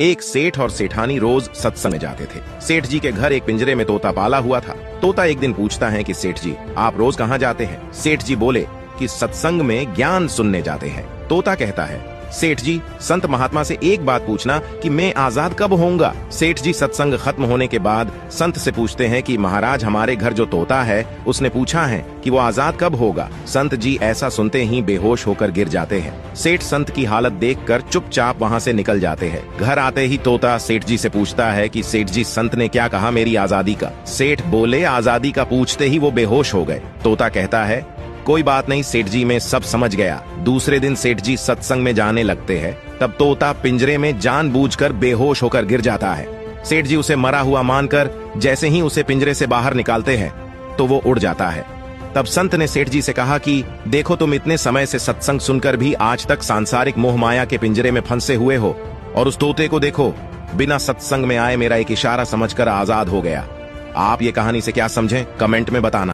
एक सेठ और सेठानी रोज सत्संग में जाते थे। सेठ जी के घर एक पिंजरे में तोता पाला हुआ था। तोता एक दिन पूछता है कि सेठ जी, आप रोज कहाँ जाते हैं? सेठ जी बोले कि सत्संग में ज्ञान सुनने जाते हैं। तोता कहता है, सेठ जी, संत महात्मा से एक बात पूछना कि मैं आजाद कब होऊंगा? सेठ जी सत्संग खत्म होने के बाद संत से पूछते हैं कि महाराज, हमारे घर जो तोता है उसने पूछा है कि वो आजाद कब होगा। संत जी ऐसा सुनते ही बेहोश होकर गिर जाते हैं। सेठ संत की हालत देखकर चुपचाप वहाँ से निकल जाते हैं। घर आते ही तोता सेठ जी से पूछता है कि सेठ जी, संत ने क्या कहा मेरी आजादी का? सेठ बोले, आजादी का पूछते ही वो बेहोश हो गए। तोता कहता है, कोई बात नहीं सेठ जी, मैं सब समझ गया। दूसरे दिन सेठ जी सत्संग में जाने लगते हैं। तब तोता पिंजरे में जानबूझकर बेहोश होकर गिर जाता है। सेठ जी उसे मरा हुआ मानकर जैसे ही उसे पिंजरे से बाहर निकालते हैं तो वो उड़ जाता है। तब संत ने सेठ जी से कहा कि देखो, तुम इतने समय से सत्संग सुनकर भी आज तक सांसारिक मोह माया के पिंजरे में फंसे हुए हो, और उस तोते को देखो, बिना सत्संग में आए मेरा एक इशारा समझकर आजाद हो गया। आप ये कहानी से क्या समझें, कमेंट में बताना।